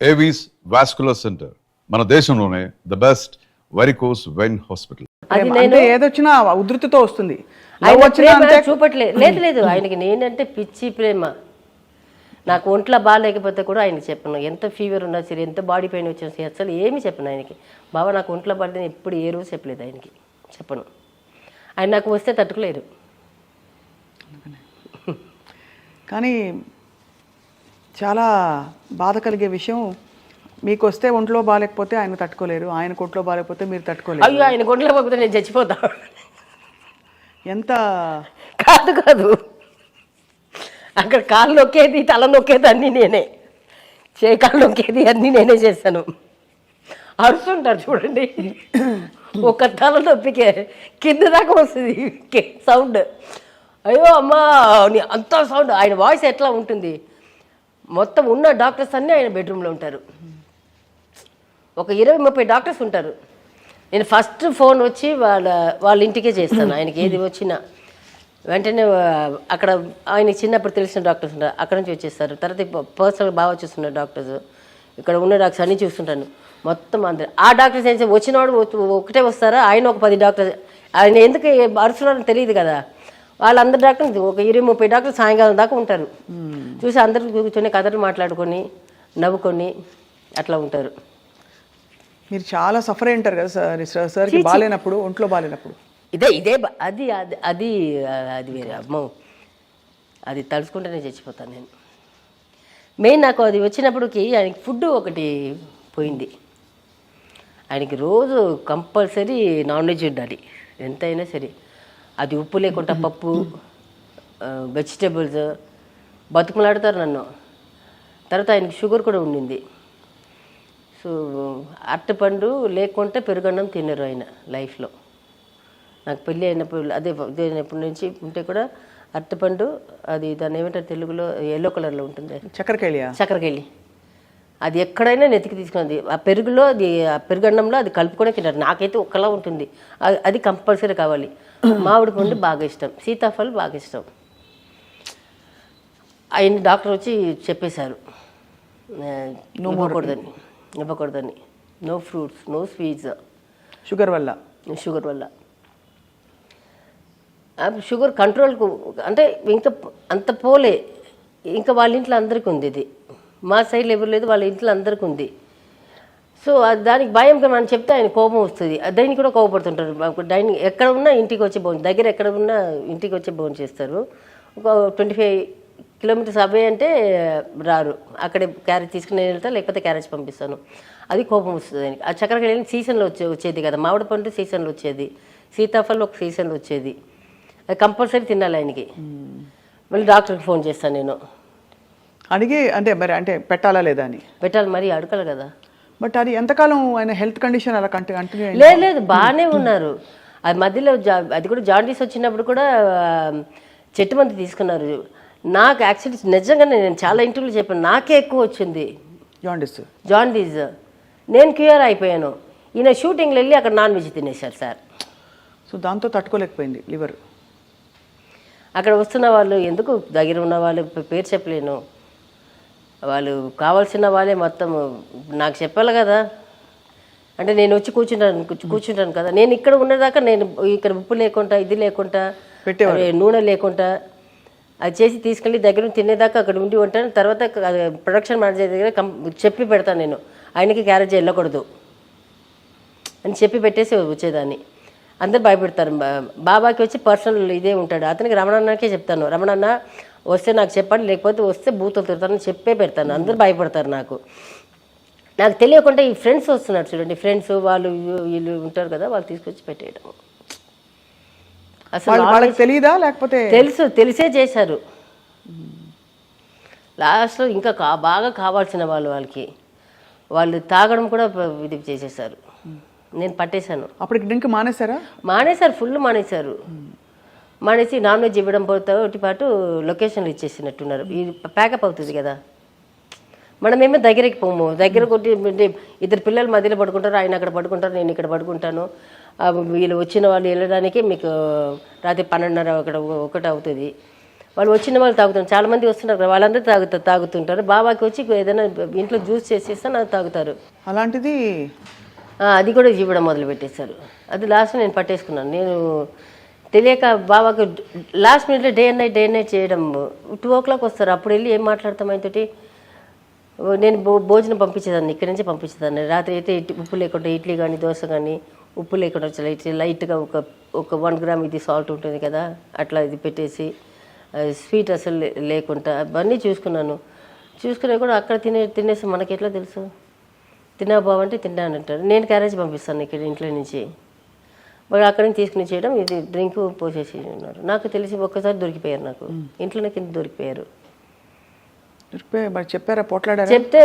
Avis vascular centre మన దేశంలోనే the best varicose vein hospital. అది అంటే ఏదొచ్చినా ఉధృతితో వస్తుంది. ఆయన ప్రేమ చూపట్లేదు. లేదు ఆయనకి నేనంటే పిచ్చి ప్రేమ. నాకు ఒంట్లో బాగాలేకపోతే కూడా ఆయనకి చెప్పను. ఎంత ఫీవర్ ఉన్నా సరే, ఎంత బాడీ పెయిన్ వచ్చినా సరే అసలు ఏమీ చెప్పను ఆయనకి. బాబా నాకు ఒంట్లో బాగాలేదు ఎప్పుడు ఏ రోజు చెప్పలేదు ఆయనకి, చెప్పను. ఆయన నాకు వస్తే తట్టుకోలేరు. కానీ చాలా బాధ కలిగే విషయం, మీకు వస్తే ఒంట్లో బాగాలేకపోతే ఆయన తట్టుకోలేరు, ఆయన ఒంట్లో బాగాలేకపోతే మీరు తట్టుకోలేరు. అయ్యో ఆయన ఒంట్లో బాగోకపోతే నేను చచ్చిపోతా. ఎంత కాదు అక్కడ కాళ్ళు నొక్కేది, తల నొక్కేది అన్నీ నేనే, కాళ్ళు నొక్కేది అన్నీ నేనే చేశాను. అరుస్తుంటారు చూడండి, ఒక తల నొప్పికే కింద దాకా వస్తుంది సౌండ్. అయ్యో అమ్మా అంత సౌండ్. ఆయన వాయిస్ ఎట్లా ఉంటుంది, మొత్తం ఉన్న డాక్టర్స్ అన్నీ ఆయన బెడ్రూమ్లో ఉంటారు. ఒక 20-30 డాక్టర్స్ ఉంటారు. నేను ఫస్ట్ ఫోన్ వచ్చి వాళ్ళ ఇంటికే చేస్తాను. ఆయనకి ఏది వచ్చినా వెంటనే అక్కడ ఆయనకి చిన్నప్పుడు తెలిసిన డాక్టర్స్ ఉంటారు, అక్కడ నుంచి వచ్చేస్తారు. తర్వాత పర్సనల్ బాగా చూస్తున్నారు డాక్టర్స్, ఇక్కడ ఉన్న డాక్టర్స్ అన్నీ చూస్తుంటాను. మొత్తం అందరు ఆ డాక్టర్స్ ఏం వచ్చినవాడు ఒకటే వస్తారా, ఆయన ఒక 10 డాక్టర్స్. ఆయన ఎందుకు అరుస్తున్నారని తెలియదు కదా. వాళ్ళందరు డాక్టర్లు ఒక 20-30 డాక్టర్లు సాయంకాలం దాకా ఉంటారు. చూసి అందరూ కూర్చొని కథలు మాట్లాడుకొని నవ్వుకొని అట్లా ఉంటారు. మీరు చాలా సఫర్ అయి ఉంటారు కదా సార్, సార్కి బాగాలేనప్పుడు, ఒంట్లో బాగాలేనప్పుడు. ఇదే అది అది అది అది వేరే అమ్మో, అది తలుచుకుంటేనే చచ్చిపోతాను నేను. మెయిన్ నాకు అది వచ్చినప్పటికి ఆయనకి ఫుడ్ ఒకటి పోయింది. ఆయనకి రోజు కంపల్సరీ నాన్ వెజ్ ఉండాలి ఎంతైనా సరే. అది ఉప్పు లేకుండా పప్పు, వెజిటేబుల్స్ బతుకులాడుతారు నన్ను. తర్వాత ఆయనకి షుగర్ కూడా ఉండింది. సో అరటిపండు లేకుంటే పెరుగన్నం తినరు ఆయన లైఫ్లో. నాకు పెళ్ళి అయినప్పుడు అదే అయినప్పటి నుంచి ఉంటే కూడా అరటిపండు, అది దాన్ని ఏమంటారు తెలుగులో, ఎల్లో కలర్లో ఉంటుంది, చక్కెరకేళి. అది ఎక్కడైనా నెతికి తీసుకున్నది. ఆ పెరుగులో అది, ఆ పెరుగన్నంలో అది కలుపుకొని తింటారు. నాకైతే ఒక్కలా ఉంటుంది, అది కంపల్సరీ కావాలి. మామిడి పండు బాగా ఇష్టం, సీతాఫలం బాగా ఇష్టం. ఆయన డాక్టర్ వచ్చి చెప్పేశారు ఇవ్వకూడదని. No fruits, no sweets, sugar వల్ల. షుగర్ కంట్రోల్కు అంటే ఇంకా అంత పోలే. ఇంకా వాళ్ళ ఇంట్లో అందరికీ ఉంది ఇది, మా సైడ్లో ఎవరు లేదు, వాళ్ళ ఇంట్లో అందరికీ ఉంది. సో దానికి భయం మనం చెప్తే ఆయన కోపం వస్తుంది. దానికి కూడా కోపడుతుంటారు. డైనింగ్ ఎక్కడ ఉన్నా ఇంటికి వచ్చి దగ్గర ఎక్కడ ఉన్నా ఇంటికి వచ్చి భోజనం చేస్తారు. ఒక 25 కిలోమీటర్స్ అవే అంటే రారు. అక్కడే క్యారేజ్ తీసుకుని వెళ్తా, లేకపోతే క్యారేజ్ పంపిస్తాను. అది కోపం వస్తుంది ఆయనకి. ఆ చక్కెరకేళి సీజన్లో వచ్చేది కదా, మామిడి పండు సీజన్లో వచ్చేది, సీతాఫలం ఒక సీజన్లో వచ్చేది. అది కంపల్సరీ తినాలి ఆయనకి. మళ్ళీ డాక్టర్కి ఫోన్ చేస్తాను నేను అడిగి, అంటే పెట్టాలా లేదా అని. పెట్టాలి, మరీ అడగాలి కదా. బట్ అది ఎంతకాలం ఆయన హెల్త్ కండిషన్ అలా కంటిన్యూ? లేదు బాగానే ఉన్నారు. అది మధ్యలో అది కూడా జాండీస్ వచ్చినప్పుడు కూడా చెట్టు మంది తీసుకున్నారు. నాకు యాక్చువల్లీ నిజంగానే నేను చాలా ఇంటర్వ్యూలు చెప్పాను, నాకే ఎక్కువ వచ్చింది జాండీస్. నేను క్యూర్ అయిపోయాను. ఈయన షూటింగ్లో వెళ్ళి అక్కడ నాన్ వెజ్ తినేశారు సార్. సో దాంతో తట్టుకోలేకపోయింది లివర్. అక్కడ వస్తున్న వాళ్ళు, ఎందుకు దగ్గర ఉన్న వాళ్ళు పేరు చెప్పలేను, వాళ్ళు కావాల్సిన వాళ్ళే మొత్తం నాకు చెప్పాలి కదా. అంటే నేను వచ్చి కూర్చుంటాను కదా. నేను ఇక్కడ ఉన్నదాకా నేను ఇక్కడ ఉప్పు లేకుండా, ఇది లేకుండా, నూనె లేకుండా అది చేసి తీసుకెళ్ళి దగ్గర తినేదాకా అక్కడ ఉండి ఉంటాను. తర్వాత ప్రొడక్షన్ మేనేజర్ దగ్గర చెప్పి పెడతాను, నేను ఆయనకి క్యారేజ్ వెళ్ళకూడదు అని చెప్పి పెట్టేసి వచ్చేదాన్ని. అందరు భయపెడతారు. బాబాకి వచ్చి పర్సనల్ ఇదే ఉంటాడు, అతనికి రమణన్నకే చెప్తాను, రమణన్న వస్తే నాకు చెప్పండి, లేకపోతే వస్తే బూతులు తిడతాను చెప్పే పెడతాను. అందరు భయపడతారు. నాకు తెలియకుండా ఈ ఫ్రెండ్స్ వస్తున్నారు చూడండి, ఫ్రెండ్స్ వాళ్ళు వీళ్ళు ఉంటారు కదా, వాళ్ళు తీసుకొచ్చి పెట్టేయడం. అసలు వాళ్ళకి తెలియదా, లేకపోతే తెలిసే చేశారు. లాస్ట్లో ఇంకా బాగా కావాల్సిన వాళ్ళకి వాళ్ళు తాగడం కూడా ఇది చేసేసారు. నేను పట్టేశాను. అప్పటికి డ్రింక్ మానేశారు, ఫుల్ మానేశారు. మానేసి నాన్ వెజ్ ఇవ్వడం పోతే పాటు లొకేషన్లు ఇచ్చేసినట్టున్నారు. ఇది ప్యాకప్ అవుతుంది కదా, మనమేమో దగ్గరికి పోము. దగ్గర కొట్టి 2 పిల్లలు మధ్యలో పడుకుంటారు, ఆయన అక్కడ పడుకుంటారు, నేను ఇక్కడ పడుకుంటాను. వీళ్ళు వచ్చిన వాళ్ళు వెళ్ళడానికి మీకు రాత్రి 12:30 1 అవుతుంది. వాళ్ళు వచ్చిన వాళ్ళు తాగుతారు, చాలామంది వస్తున్నారు కదా, వాళ్ళందరూ తాగుతుంటారు. బాబాకి వచ్చి ఏదైనా ఇంట్లో జ్యూస్ చేసేస్తే నాకు తాగుతారు. అలాంటిది అది కూడా ఇవ్వడం మొదలు పెట్టేశారు. అది లాస్ట్ నేను పట్టేసుకున్నాను. నేను తెలియక బాబాకు లాస్ట్ మినిట్లో డే అండ్ నైట్ చేయడం. 2 o'clock వస్తారు, అప్పుడు వెళ్ళి ఏం మాట్లాడతాం ఆయనతోటి. నేను భోజనం పంపించేదాన్ని, ఇక్కడి నుంచి పంపించేదాన్ని. రాత్రి అయితే ఉప్పు లేకుండా ఇడ్లీ కానీ దోశ కానీ ఉప్పు లేకుండా లైట్గా ఒక 1 gram ఇది సాల్ట్ ఉంటుంది కదా, అట్లా ఇది పెట్టేసి స్వీట్ అసలు లేకుండా అవన్నీ చూసుకునే కూడా అక్కడ తినేసి మనకి ఎట్లా తెలుసు. తిన్నా బావంటే తిన్నాను అంటారు. నేను క్యారేజ్ పంపిస్తాను ఇక్కడ ఇంట్లో నుంచి, వాళ్ళు అక్కడి నుంచి తీసుకుని చేయడం. ఇది డ్రింక్ పోసేసి ఉన్నారు. నాకు తెలిసి ఒక్కసారి దొరికిపోయారు, నాకు ఇంట్లోనే కింద దొరికిపోయారు. చెప్పారా, పోట్లాడారా? చెప్తే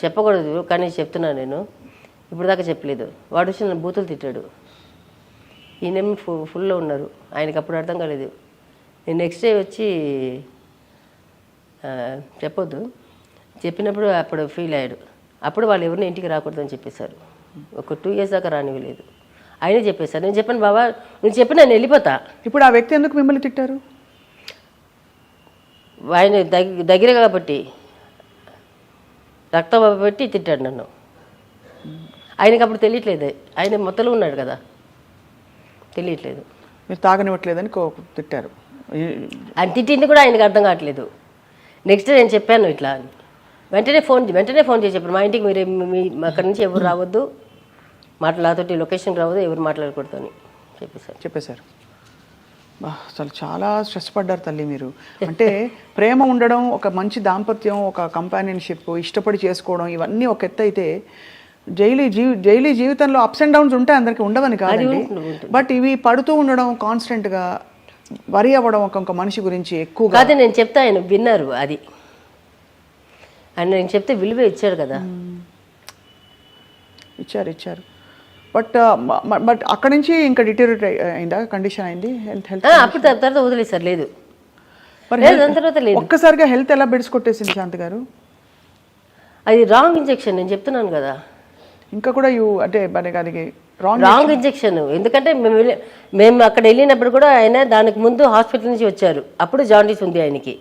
చెప్పకూడదు కానీ చెప్తున్నాను నేను, ఇప్పుడు దాకా చెప్పలేదు. వాడు వచ్చి నన్ను బూతులు తిట్టాడు. ఈయనేమో ఫుల్లో ఉన్నారు, ఆయనకి అప్పుడు అర్థం కాలేదు. నేను నెక్స్ట్ డే వచ్చి చెప్పొద్దు చెప్పినప్పుడు అప్పుడు ఫీల్ అయ్యాడు. అప్పుడు వాళ్ళు ఎవరిని ఇంటికి రాకూడదని చెప్పేశారు. ఒక 2 years దాకా రానివ్వలేదు. ఆయనే చెప్పేశారు. నేను చెప్పాను బాబా నువ్వు చెప్పి నేను వెళ్ళిపోతా. ఇప్పుడు ఆ వ్యక్తి ఎందుకు మిమ్మల్ని తిట్టారు? ఆయన దగ్గర కాబట్టి రక్తం పెట్టి తిట్టాడు నన్ను. ఆయనకి అప్పుడు తెలియట్లేదు, ఆయన మొత్తలో ఉన్నాడు కదా, తెలియట్లేదు. మీరు తాగనివ్వట్లేదని తిట్టారు. ఆయన తిట్టింది కూడా ఆయనకు అర్థం కావట్లేదు. నెక్స్ట్ నేను చెప్పాను ఇట్లా అని, వెంటనే ఫోన్ చేసి చెప్పాను, మా ఇంటికి మీరు అక్కడి నుంచి ఎవరు రావద్దు, నాతోటి లొకేషన్కి రావద్దు, ఎవరు మాట్లాడకూడదు అని చెప్పేశారు. అసలు చాలా స్ట్రెస్ పడ్డారు తల్లి మీరు. అంటే ప్రేమ ఉండడం, ఒక మంచి దాంపత్యం, ఒక కంపానియన్షిప్, ఇష్టపడి చేసుకోవడం, ఇవన్నీ ఒక ఎత్తు అయితే డైలీ జీవితంలో అప్స్ అండ్ డౌన్స్ ఉంటాయి, అందరికి ఉండవని కాదండి. బట్ ఇవి పడుతూ ఉండడం, కాన్స్టెంట్గా వరి అవ్వడం ఒక మనిషి గురించి ఎక్కువగా. అదే నేను చెప్తా, ఆయన విన్నారు. అది ఆయన నేను చెప్తే విలువ ఇచ్చారు కదా. ఇచ్చారు. బట్ అక్కడి నుంచి ఇంకా డిటీరియరేట్ అయిందా, కండిషన్ అయింది హెల్త్? అప్పుడు తర్వాత వదిలేసారు. లేదు తర్వాత లేదు. ఒక్కసారిగా హెల్త్ ఎలా బెడ్స్ కొట్టేసింది శాంతి గారు? అది రాంగ్ ఇంజెక్షన్, నేను చెప్తున్నాను కదా. ఇంకా కూడా అంటే అది రాంగ్ ఇంజెక్షన్. ఎందుకంటే మేము అక్కడ వెళ్ళినప్పుడు కూడా ఆయన దానికి ముందు హాస్పిటల్ నుంచి వచ్చారు. అప్పుడు జాండీస్ ఉంది ఆయనకి.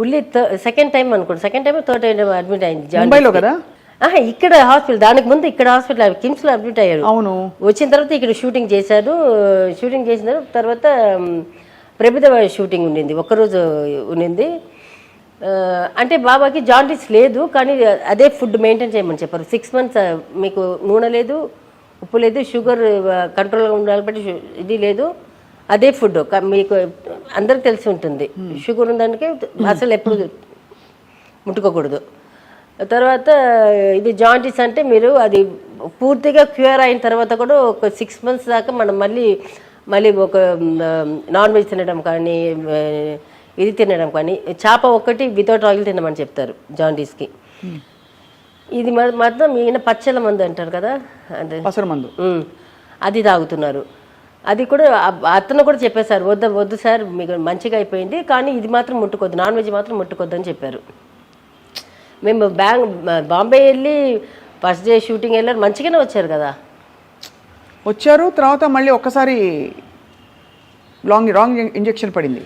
ఉల్లి సెకండ్ టైం అనుకోండి, థర్డ్ టైం అడ్మిట్ అయింది ముంబైలో కదా. ఇక్కడ హాస్పిటల్, దానికి ముందు ఇక్కడ హాస్పిటల్ కిమ్స్లో అడ్మిట్ అయ్యారు. అవును. వచ్చిన తర్వాత ఇక్కడ షూటింగ్ చేశారు. షూటింగ్ చేసిన తర్వాత ప్రభుత్వ షూటింగ్ ఉండింది, ఒక్కరోజు ఉండింది. అంటే బాబాకి జాండీస్ లేదు, కానీ అదే ఫుడ్ మెయింటైన్ చేయమని చెప్పారు. 6 months మీకు నూనె లేదు, ఉప్పు లేదు, షుగర్ కంట్రోల్గా ఉండాలి, బట్టి ఇది లేదు, అదే ఫుడ్. మీకు అందరికి తెలిసి ఉంటుంది, షుగర్ ఉందానికి అసలు ఎప్పుడు ముట్టుకోకూడదు. తర్వాత ఇది జాండీస్ అంటే మీరు అది పూర్తిగా క్యూర్ అయిన తర్వాత కూడా ఒక 6 months దాకా మనం మళ్ళీ ఒక నాన్ వెజ్ తినడం కానీ, ఇది తినడం కానీ, చేప ఒక్కటి వితౌట్ ఆయిల్ తినమని చెప్తారు జాండీస్కి. ఇది మాత్రం ఈయన పచ్చల మందు అంటారు కదా, అంటే మందు, అది తాగుతున్నారు. అది కూడా అతను కూడా చెప్పేశారు, వద్దు సార్ మీకు మంచిగా అయిపోయింది, కానీ ఇది మాత్రం ముట్టుకోద్దు, నాన్ వెజ్ మాత్రం ముట్టుకోద్దు అని చెప్పారు. మేము బాంబే వెళ్ళి ఫస్ట్ డే షూటింగ్ వెళ్ళారు, మంచిగానే వచ్చారు కదా. వచ్చారు, తర్వాత మళ్ళీ ఒక్కసారి రాంగ్ ఇంజెక్షన్ పడింది.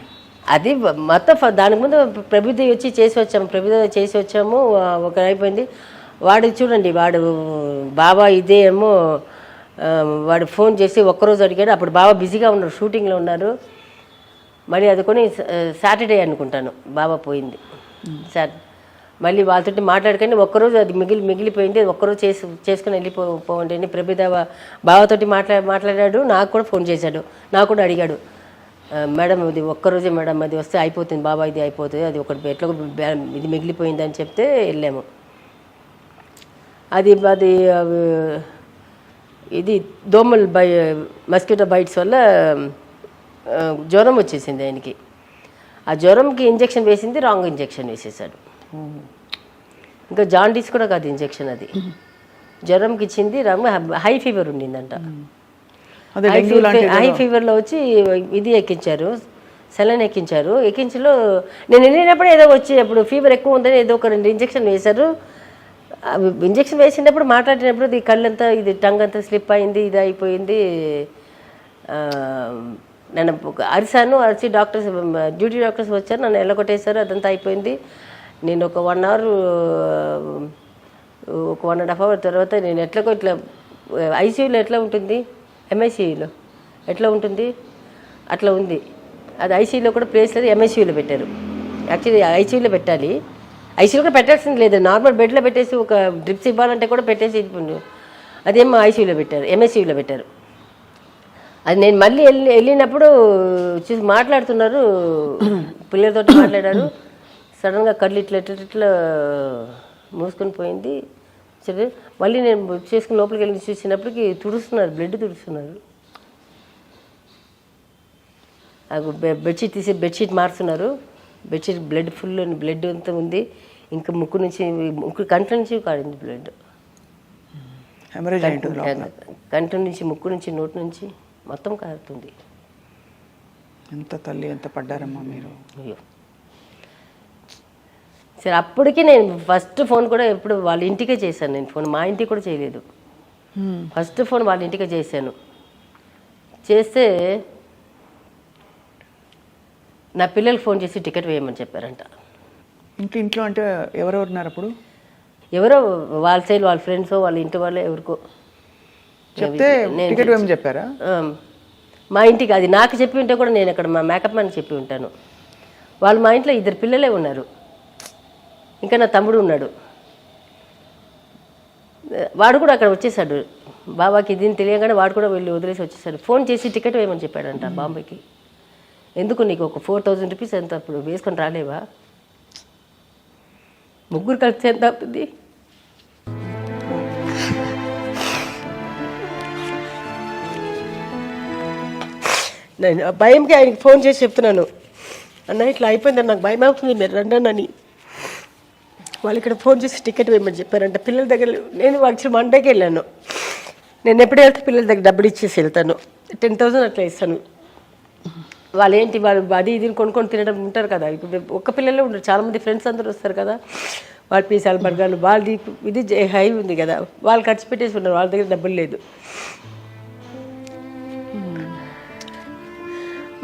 అది మొత్తం దానికి ముందు ప్రభుత్వ చేసి వచ్చాము. ఒక అయిపోయింది. వాడు చూడండి, వాడు బాబా ఇదే ఏమో వాడు ఫోన్ చేసి ఒక్కరోజు అడిగాడు. అప్పుడు బాబా బిజీగా ఉన్నారు, షూటింగ్లో ఉన్నారు. మళ్ళీ అది కొని సాటర్డే అనుకుంటాను బాబా పోయింది. మళ్ళీ వాళ్ళతో మాట్లాడుకొని ఒక్కరోజు అది మిగిలిపోయింది, ఒక్కరోజు చేసుకుని వెళ్ళిపోవండి అని ప్రభుదేవ బాబాతోటి మాట్లాడాడు. నాకు కూడా ఫోన్ చేశాడు, నాకు కూడా అడిగాడు, మేడం ఇది ఒక్కరోజే మేడం, అది వస్తే అయిపోతుంది బాబా, ఇది అయిపోతుంది, అది ఒకటి ఎట్లా ఇది మిగిలిపోయింది అని చెప్తే వెళ్ళాము. అది ఇది దోమలు మస్కిటో బైట్స్ వల్ల జ్వరం వచ్చేసింది ఆయనకి. ఆ జ్వరంకి ఇంజెక్షన్ వేసింది, రాంగ్ ఇంజెక్షన్ వేసేసాడు. ఇంకా జాండీస్ కూడా కాదు ఇంజెక్షన్, అది జ్వరంకి ఇచ్చింది. హై ఫీవర్ ఉండిందంట. హై ఫీవర్లో వచ్చి ఇది ఎక్కించారు, సెలైన్ ఎక్కించారు. ఎక్కించలో నేను వెళ్ళినప్పుడు ఏదో వచ్చి అప్పుడు ఫీవర్ ఎక్కువ ఉందని ఏదో ఒక 2 ఇంజెక్షన్ వేశారు. ఇంజెక్షన్ వేసినప్పుడు మాట్లాడినప్పుడు ఇది కళ్ళంతా, ఇది టంగ్ అంతా స్లిప్ అయింది, ఇది అయిపోయింది. నేను అరిసాను, అరిచి డాక్టర్స్ డ్యూటీ డాక్టర్స్ వచ్చారు, నన్ను ఎల్లగొట్టేశారు. అదంతా అయిపోయింది. నేను ఒక 1 అవర్ ఒక 1.5 అవర్ తర్వాత నేను ఎట్లకో ఇట్లా ఐసీయూలో ఎట్లా ఉంటుంది, ఎంఐసీయూలో ఎట్లా ఉంటుంది అట్లా ఉంది. అది ఐసీయూలో కూడా ప్లేస్ లేదు, ఎంఐసీయూలో పెట్టారు. యాక్చువల్లీ ఐసీయూలో పెట్టాలి, ఐసీయూలో కూడా పెట్టాల్సింది లేదు, నార్మల్ బెడ్లో పెట్టేసి ఒక డ్రిప్స్ ఇవ్వాలంటే కూడా పెట్టేసి అదేమో ఐసీయూలో పెట్టారు, ఎంఐసీయూలో పెట్టారు. అది నేను మళ్ళీ వెళ్ళినప్పుడు చూసి మాట్లాడుతున్నారు, పిల్లలతో మాట్లాడారు. సడన్గా కళ్ళు ఇట్లా మూసుకొని పోయింది. సరే మళ్ళీ నేను చేసుకుని లోపలికి వెళ్ళి చూసినప్పటికి తుడుస్తున్నారు, బ్లడ్ తుడుస్తున్నారు. బెడ్షీట్ తీసి బెడ్షీట్ మారుతున్నారు. బెడ్షీట్ బ్లడ్ ఫుల్ బ్లడ్ అంతా ఉంది. ఇంకా ముక్కు కంటి నుంచి కాడింది బ్లడ్. కంటి నుంచి, ముక్కు నుంచి, నోటి నుంచి మొత్తం కారుతుంది. ఎంత తల్లి ఎంత పడ్డారమ్మా మీరు. అయ్యో సరే, అప్పటికి నేను ఫస్ట్ ఫోన్ కూడా ఎప్పుడు వాళ్ళ ఇంటికే చేశాను. నేను ఫోన్ మా ఇంటికి కూడా చేయలేదు. ఫస్ట్ ఫోన్ వాళ్ళ ఇంటికే చేశాను. చేస్తే నా పిల్లలకు ఫోన్ చేసి టికెట్ వేయమని చెప్పారంట. ఇంట్లో అంటే ఎవరెవరు ఉన్నారు అప్పుడు? ఎవరో వాళ్ళ సైడ్ వాళ్ళ ఫ్రెండ్స్, వాళ్ళ ఇంటి వాళ్ళే ఎవరికో చెప్తే టికెట్ వేయమని చెప్పారా? మా ఇంటికి అది నాకు చెప్పి ఉంటే కూడా నేను అక్కడ మా మేకప్ మ్యాన్ చెప్పి ఉంటాను. వాళ్ళు మా ఇంట్లో 2 పిల్లలే ఉన్నారు, ఇంకా నా తమ్ముడు ఉన్నాడు. వాడు కూడా అక్కడ వచ్చేసాడు. బాబాకి దీన్ని తెలియగానే వాడు కూడా వెళ్ళి వదిలేసి వచ్చేసాడు. ఫోన్ చేసి టికెట్ వేయమని చెప్పాడంట బాంబేకి. ఎందుకు నీకు ఒక 4000 రూపీస్ ఎంత అప్పుడు వేసుకొని రాలేవా? ముగ్గురు కలిసి ఎంత అవుతుంది? నేను భయంకి ఆయనకి ఫోన్ చేసి చెప్తున్నాను, అన్న ఇట్లా అయిపోయిందని నాకు భయం అవుతుంది, మీరు రండి. వాళ్ళు ఇక్కడ ఫోన్ చేసి టికెట్ వేయమని చెప్పారంట. పిల్లల దగ్గర నేను యాక్చువల్ మండేకి వెళ్ళాను. నేను ఎప్పుడు వెళ్తే పిల్లల దగ్గర డబ్బులు ఇచ్చేసి వెళ్తాను, 10,000 అట్లా ఇస్తాను. వాళ్ళు ఏంటి వాళ్ళు అది ఇది కొనుక్కొని తినడం ఉంటారు కదా. ఇప్పుడు ఒక్క పిల్లలే ఉంటారు, చాలామంది ఫ్రెండ్స్ అందరూ వస్తారు కదా. వాళ్ళు పిజ్జాలు బర్గర్లు వాళ్ళది ఇది హై ఉంది కదా, వాళ్ళు ఖర్చు పెట్టేసి ఉన్నారు, వాళ్ళ దగ్గర డబ్బులు లేదు.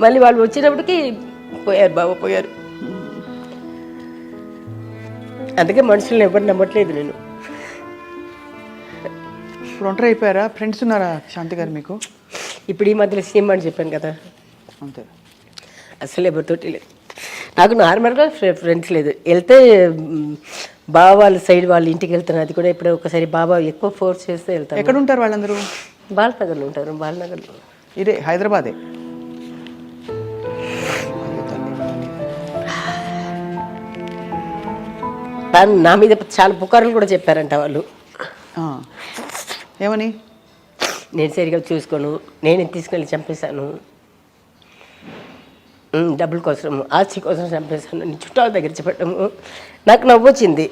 మళ్ళీ వాళ్ళు వచ్చినప్పటికి పోయారు, బాబా పోయారు. అందుకే మనుషులను ఎవరు నమ్మట్లేదు నేను. ఇప్పుడు ఒంటరి అయిపోయారా? ఫ్రెండ్స్ ఉన్నారా శాంతి గారు మీకు? ఇప్పుడు ఈ మధ్యలో సినిమా అని చెప్పాను కదా, అంతే. అసలు ఎవరితోటి లేదు నాకు, నార్మల్గా ఫ్రెండ్స్ లేదు. వెళ్తే బాబా వాళ్ళ సైడ్ వాళ్ళ ఇంటికి వెళ్తాను, అది కూడా ఇప్పుడు ఒకసారి బాబా ఎక్కువ ఫోర్స్ చేస్తే వెళ్తాను. ఎక్కడ ఉంటారు వాళ్ళందరూ? బాలనగర్లో ఉంటారు. బాలనగర్లో ఇదే హైదరాబాదే. నా మీద చాలా పుకార్లు కూడా చెప్పారంట వాళ్ళు. ఏమని? నేను సరిగా చూసుకోను, నేను తీసుకెళ్ళి చంపేశాను, డబ్బుల కోసం ఆస్తి కోసం చంపేశాను అని చుట్టాల దగ్గర చెప్పడము నాకు నవ్వొచ్చింది.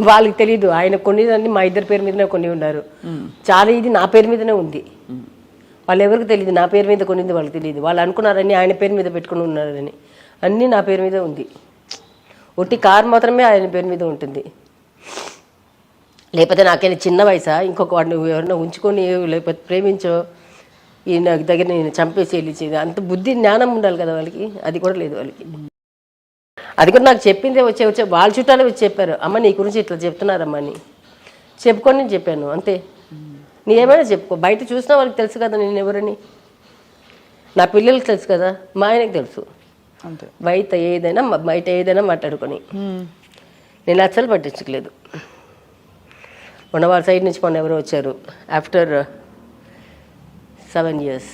వాళ్ళకి తెలీదు, ఆయన కొన్నిదాన్ని మా ఇద్దరి పేరు మీదనే కొన్ని ఉన్నారు, చాలా ఇది నా పేరు మీదనే ఉంది. వాళ్ళు ఎవరికి తెలియదు, నా పేరు మీద కొనింది వాళ్ళకి తెలియదు. వాళ్ళు అనుకున్నారని ఆయన పేరు మీద పెట్టుకుని ఉన్నారని, అన్నీ నా పేరు మీద ఉంది. ఒట్టి కారు మాత్రమే ఆయన పేరు మీద ఉంటుంది. లేకపోతే నాకైనా చిన్న వయసా, ఇంకొక వాడిని ఎవరైనా ఉంచుకొని లేకపోతే ప్రేమించో ఈ నాకు దగ్గర నేను చంపేసి వెళ్ళించేది, అంత బుద్ధి జ్ఞానం ఉండాలి కదా వాళ్ళకి, అది కూడా లేదు వాళ్ళకి. అది కూడా నాకు చెప్పిందే వచ్చే వాళ్ళ చుట్టాలే వచ్చి చెప్పారు, అమ్మ నీ గురించి ఇట్లా చెప్తున్నారమ్మా అని. చెప్పుకొని నేను చెప్పాను అంతే. నేనేమైనా చెప్పుకో, బయట చూసినా వాళ్ళకి తెలుసు కదా నేను ఎవరని, నా పిల్లలకి తెలుసు కదా, మా ఆయనకి తెలుసు. అంతే. బయట ఏదైనా మాట్లాడుకొని నేను అసలు పట్టించలేదు. మొన్న వాళ్ళ సైడ్ నుంచి మొన్న ఎవరో వచ్చారు ఆఫ్టర్ 7 years.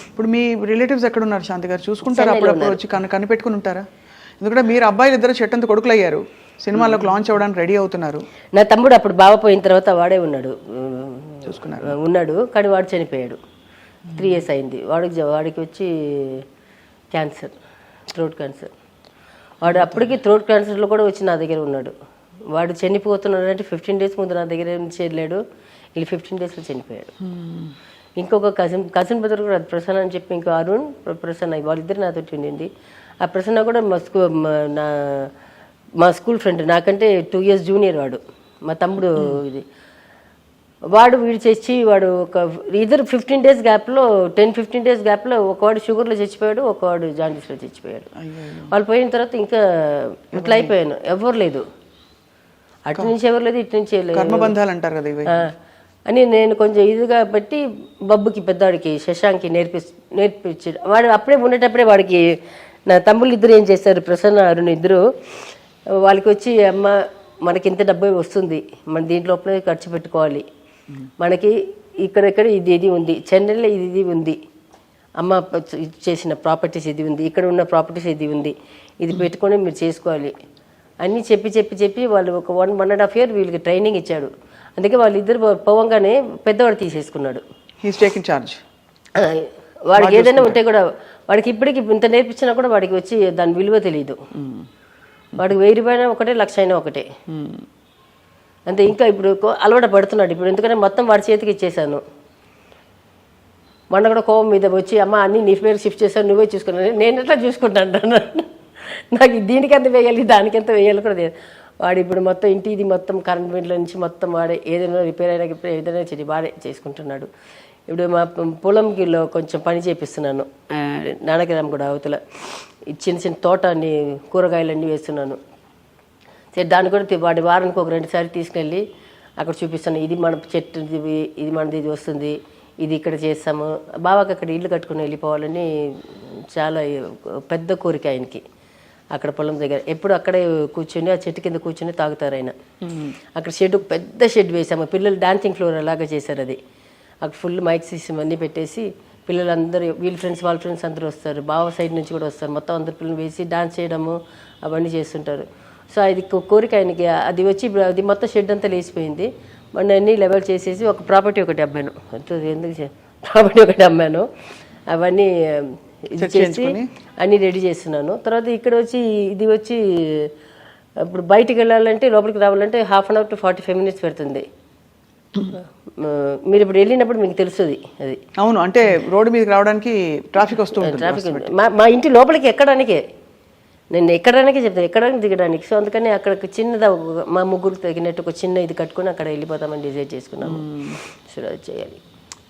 ఇప్పుడు మీ రిలేటివ్స్ ఎక్కడ ఉన్నారు శాంతి గారు? చూసుకుంటారా? అప్పుడప్పుడు వచ్చి కనిపెట్టుకుని ఉంటారా? ఎందుకంటే మీరు అబ్బాయిలు ఇద్దరు చెట్టంత కొడుకులు అయ్యారు, సినిమాలోకి లాంచ్ అవ్వడానికి రెడీ అవుతున్నారు. నా తమ్ముడు అప్పుడు బావ పోయిన తర్వాత వాడే చూసుకున్నారు ఉన్నాడు, కానీ వాడు చనిపోయాడు. 3 years అయింది. వాడికి వచ్చి క్యాన్సర్, థ్రోట్ క్యాన్సర్. వాడు అప్పటికి థ్రోట్ క్యాన్సర్లో కూడా వచ్చి నా దగ్గర ఉన్నాడు. వాడు చనిపోతున్నాడు అంటే 15 days ముందు నా దగ్గర నుంచి వెళ్ళాడు, వీళ్ళు 15 daysలో చనిపోయాడు. ఇంకొక కజిన్ బ్రదర్ కూడా ప్రసన్న అని చెప్పి, ఇంకో అరుణ్ ప్రసన్న, వాళ్ళిద్దరు నాతో ఉండింది. ఆ ప్రసన్న కూడా మా స్కూల్ ఫ్రెండ్, నాకంటే 2 years జూనియర్ వాడు. మా తమ్ముడు ఇది వాడు వీడు చచ్చి వాడు ఒక ఇద్దరు 15 days గ్యాప్లో 10-15 days గ్యాప్లో ఒకవాడు షుగర్లో చచ్చిపోయాడు, ఒకవాడు జాండీస్లో చచ్చిపోయాడు. వాళ్ళు పోయిన తర్వాత ఇంకా ఇట్లా అయిపోయాను, ఎవరు లేదు, అటు నుంచి ఎవరు లేదు, ఇటు నుంచి లేదు కర్మబంధాలు అంటారు కదా ఇవి. అని నేను కొంచెం ఇదిగా బట్టి బబ్బుకి పెద్దవాడికి శశాంక్కి నేర్పించాడు. వాడు అప్పుడే ఉండేటప్పుడే వాడికి నా తమ్ముళ్ళు ఇద్దరు ఏం చేశారు, ప్రసన్న అరుణ్ ఇద్దరు, వాళ్ళకి వచ్చి అమ్మ మనకి ఇంత డబ్బు వస్తుంది, మన దీంట్లోపలే ఖర్చు పెట్టుకోవాలి, మనకి ఇక్కడెక్కడ ఇది ఉంది, చెన్నైలో ఇది ఉంది, అమ్మ చేసిన ప్రాపర్టీస్ ఇది ఉంది, ఇక్కడ ఉన్న ప్రాపర్టీస్ ఇది ఉంది, ఇది పెట్టుకొని మీరు చేసుకోవాలి అన్నీ చెప్పి వాళ్ళు ఒక 1.5 year వీళ్ళకి ట్రైనింగ్ ఇచ్చాడు. అందుకే వాళ్ళిద్దరు పోవంగానే పెద్దవాడు తీసేసుకున్నాడు. He's taking charge. వాడికి ఏదైనా ఉంటే కూడా వాడికి ఇప్పటికి ఇంత నేర్పించినా కూడా వాడికి వచ్చి దాని విలువ తెలియదు. వాడికి 1000 రూపాయలు ఒకటే, 1,00,000 అయినా ఒకటే. అంతే. ఇంకా ఇప్పుడు అలవాటు పడుతున్నాడు ఇప్పుడు, ఎందుకంటే మొత్తం వాడి చేతికి ఇచ్చేసాను. మొన్న కూడా కోపం మీద వచ్చి అమ్మ అన్నీ నీ పేరు షిఫ్ట్ చేశాను, నువ్వే చూసుకున్నాను, నేను ఎట్లా చూసుకుంటాను, నాకు దీనికెంత వేయాలి దానికెంత వేయాలి కూడా తెలియదు. వాడు ఇప్పుడు మొత్తం ఇది మొత్తం కరెంట్ బిల్లో నుంచి మొత్తం వాడే, ఏదైనా రిపేర్ అయినా ఏదైనా చెయ్యి వాడే చేసుకుంటున్నాడు. ఇప్పుడు మా పొలంకిలో కొంచెం పని చేపిస్తున్నాను, నానకరామ్ కూడా అవతల చిన్న తోటని కూరగాయలన్నీ వేస్తున్నాను. సరే దాన్ని కూడా వాడి వారానికి ఒక 2 సార్లు తీసుకెళ్ళి అక్కడ చూపిస్తాను, ఇది మన చెట్టు, ఇది మనది, ఇది వస్తుంది, ఇది ఇక్కడ చేస్తాము. బాబాకి అక్కడ ఇల్లు కట్టుకుని వెళ్ళిపోవాలని చాలా పెద్ద కోరిక ఆయనకి. అక్కడ పొలం దగ్గర ఎప్పుడు అక్కడే కూర్చొని ఆ చెట్టు కింద కూర్చొని తాగుతారు ఆయన. అక్కడ షెడ్, పెద్ద షెడ్ వేసాము, పిల్లలు డాన్సింగ్ ఫ్లోర్ అలాగా చేశారు అది. అక్కడ ఫుల్ మైక్ సిస్టమ్ అన్నీ పెట్టేసి పిల్లలందరూ వీళ్ళ ఫ్రెండ్స్ వాళ్ళ ఫ్రెండ్స్ అందరూ వస్తారు, బావ సైడ్ నుంచి కూడా వస్తారు, మొత్తం అందరు పిల్లలు వేసి డాన్స్ చేయడము అవన్నీ చేస్తుంటారు. సో అది కోరిక ఆయనకి. అది వచ్చి ఇప్పుడు అది మొత్తం షెడ్ అంతా లేచిపోయింది. మొన్న అన్నీ లెవెల్ చేసేసి ఒక ప్రాపర్టీ ఒకటి అమ్మాను, ఎందుకు ప్రాపర్టీ ఒకటి అమ్మాను, అవన్నీ ఇది చేసి అన్నీ రెడీ చేస్తున్నాను. తర్వాత ఇక్కడ వచ్చి ఇది వచ్చి ఇప్పుడు బయటికి వెళ్ళాలంటే లోపలికి రావాలంటే 1/2 hour to 45 minutes పెడుతుంది. మీరు ఇప్పుడు వెళ్ళినప్పుడు మీకు తెలుస్తుంది అది. అవును, అంటే రోడ్డు మీదకి రావడానికి ట్రాఫిక్ వస్తూ ఉంటుంది. ట్రాఫిక్ మా ఇంటి లోపలికి ఎక్కడానికే, నేను ఎక్కడానికే చెప్తాను, ఎక్కడానికి దిగడానికి. సో అందుకని అక్కడ చిన్నది మా ముగ్గురు తగినట్టు ఒక చిన్న ఇది కట్టుకుని అక్కడ వెళ్ళిపోతామని డిసైడ్ చేసుకున్నాము. సో అది చేయాలి.